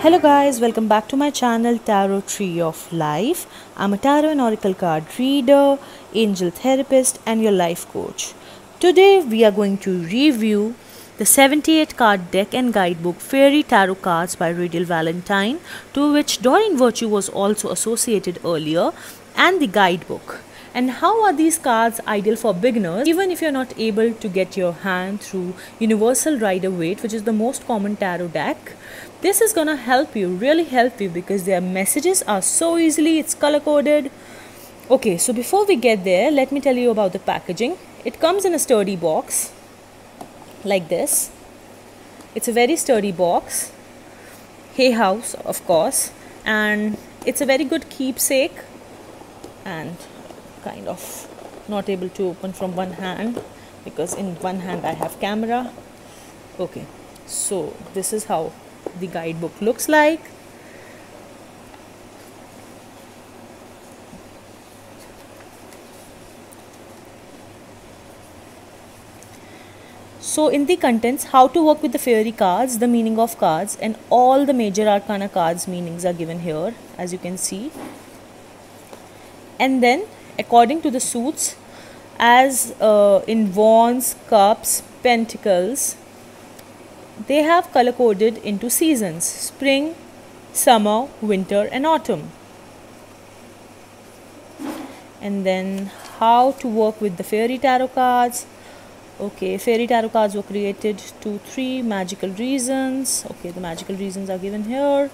Hello guys, welcome back to my channel Tarot Tree of Life. I'm a tarot and oracle card reader, angel therapist and your life coach. Today we are going to review the 78 card deck and guidebook Fairy Tarot Cards by Riddle Valentine, to which Doreen Virtue was also associated earlier, and the guidebook. And how are these cards ideal for beginners? Even if you're not able to get your hand through Universal Rider-Waite, which is the most common tarot deck, this is gonna help you, really help you, because their messages are so easily, it's color coded. Okay, so before we get there, let me tell you about the packaging. It comes in a sturdy box like this. It's a very sturdy box, Hay House of course, and it's a very good keepsake, and kind of not able to open from one hand because in one hand I have camera. Okay, so this is how the guidebook looks like. So in the contents, how to work with the fairy cards, the meaning of cards, and all the major arcana cards meanings are given here, as you can see. And then according to the suits, as in wands, cups, pentacles, they have color coded into seasons: spring, summer, winter and autumn. And then how to work with the fairy tarot cards. Okay, fairy tarot cards were created to 3 magical reasons. Okay, the magical reasons are given here.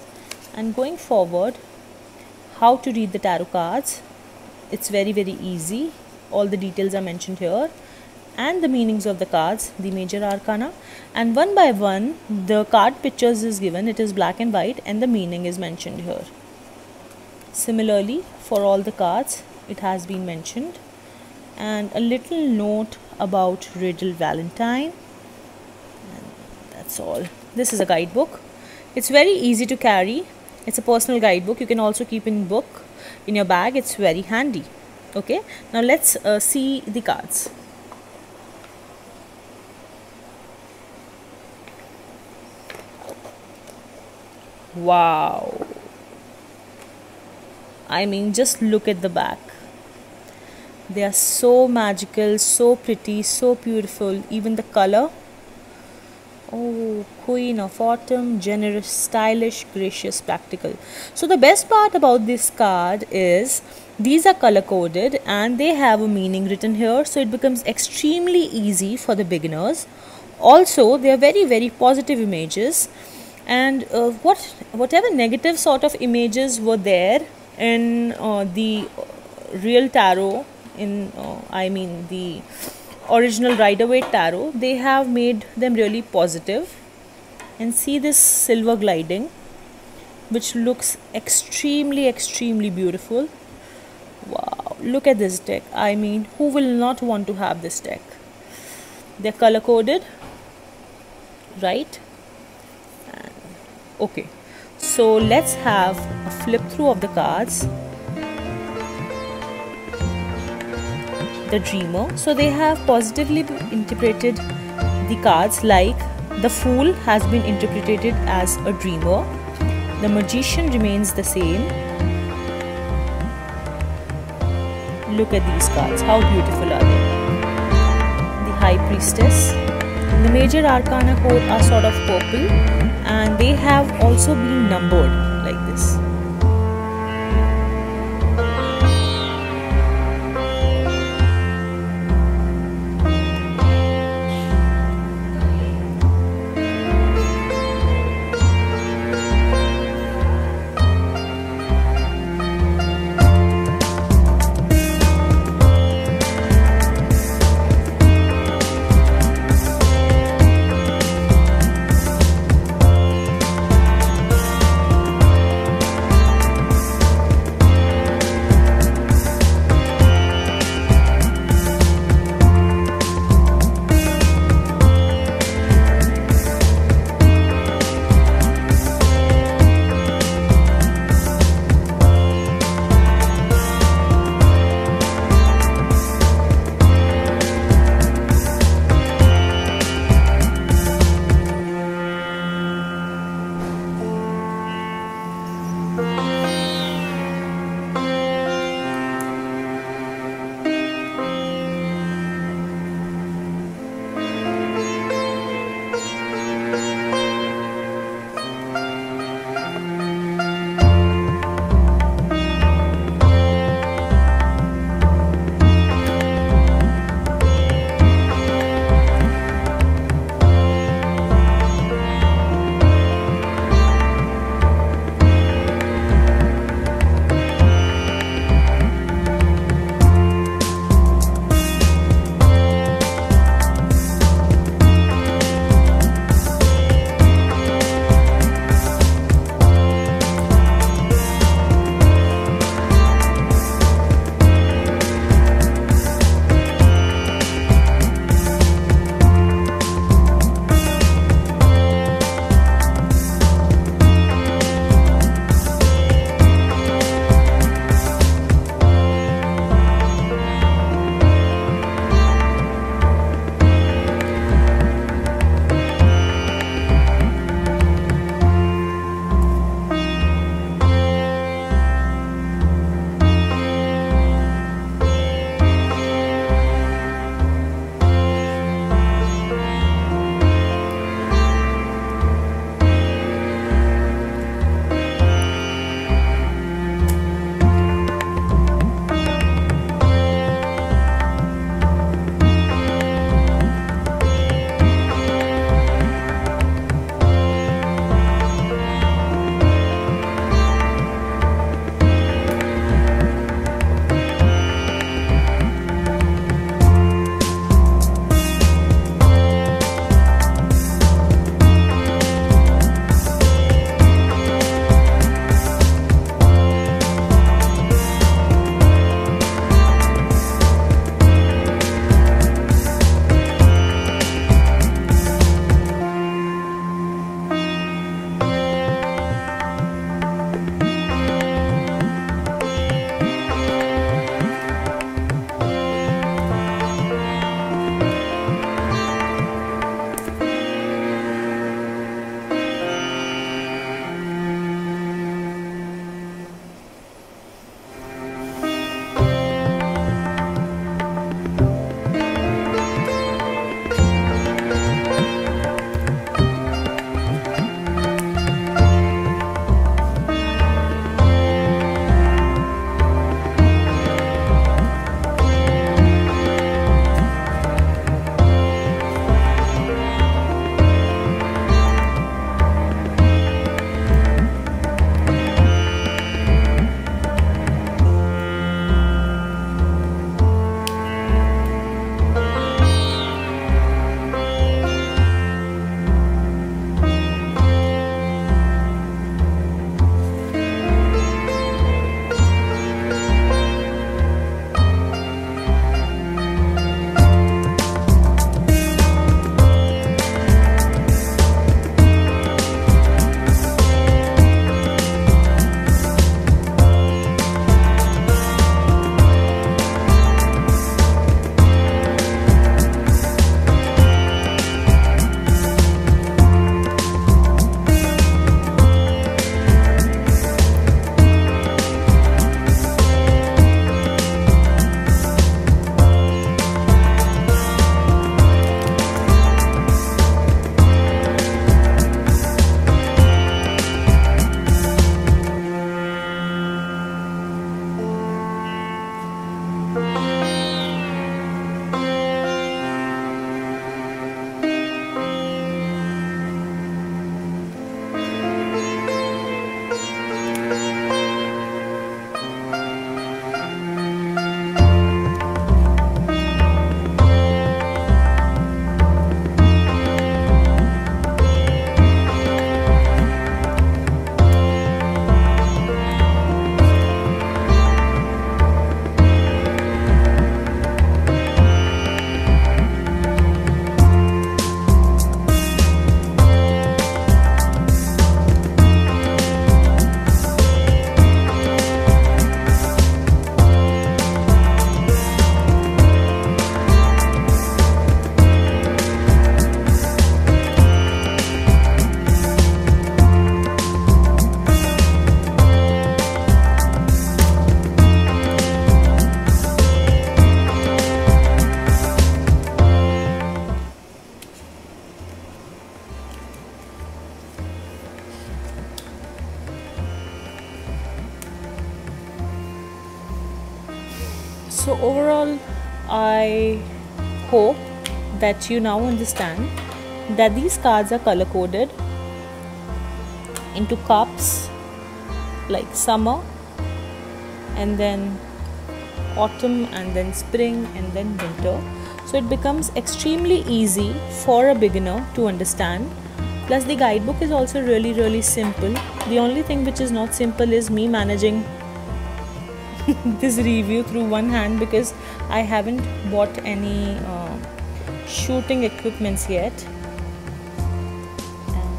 And going forward, how to read the tarot cards. It's very easy. All the details are mentioned here, and the meanings of the cards, the major arcana, and one by one the card pictures is given. It is black and white and the meaning is mentioned here. Similarly for all the cards it has been mentioned, and a little note about Riddle Valentine, and that's all. This is a guidebook. It's very easy to carry. It's a personal guidebook. You can also keep in book in your bag. It's very handy. Okay, now let's see the cards. Wow, I mean, just look at the back. They are so magical, so pretty, so beautiful. Even the color. Oh, Queen of Autumn, generous, stylish, gracious, practical. So the best part about this card is these are color coded and they have a meaning written here, so it becomes extremely easy for the beginners. Also, they are very positive images, and whatever negative sort of images were there in the real tarot, in I mean the original Rider-Waite tarot, they have made them really positive. And see this silver gliding, which looks extremely beautiful. Wow, look at this deck. I mean, who will not want to have this deck? They're color coded, right? And, okay, so let's have a flip through of the cards. The Dreamer. So they have positively interpreted the cards, like the Fool has been interpreted as a dreamer. The Magician remains the same. Look at these cards, how beautiful are they? The High Priestess. The major arcana code are sort of purple, and they have also been numbered like this. overall, I hope that you now understand that these cards are color coded into cups, like summer, and then autumn, and then spring, and then winter. So it becomes extremely easy for a beginner to understand. Plus the guidebook is also really simple. The only thing which is not simple is me managing this review through one hand, because I haven't bought any shooting equipments yet. And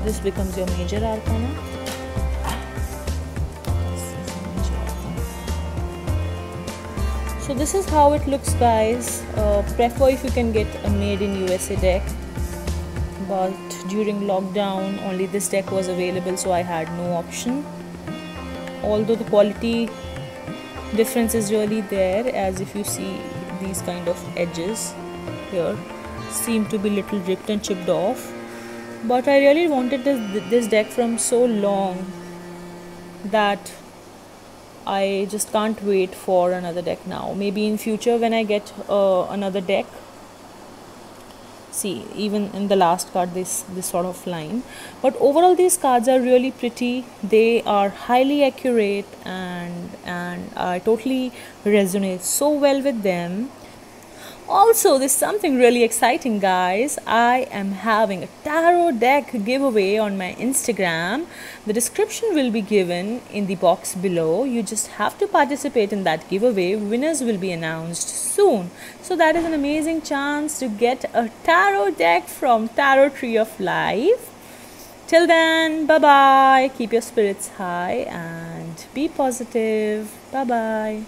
this becomes your major arcana. So this is how it looks, guys. Prefer if you can get a made in USA deck, but during lockdown only this deck was available, so I had no option. Although the quality difference is really there, as if you see these kind of edges here seem to be little ripped and chipped off, but I really wanted this deck from so long that I just can't wait for another deck now. Maybe in future when I get another deck. See, even in the last card this sort of line, but overall these cards are really pretty. They are highly accurate, and I totally resonate so well with them. Also, there's something really exciting, guys. I am having a tarot deck giveaway on my Instagram. The description will be given in the box below. You just have to participate in that giveaway. Winners will be announced soon. So that is an amazing chance to get a tarot deck from Tarot Tree of Life. Till then, bye-bye. Keep your spirits high and be positive. Bye-bye.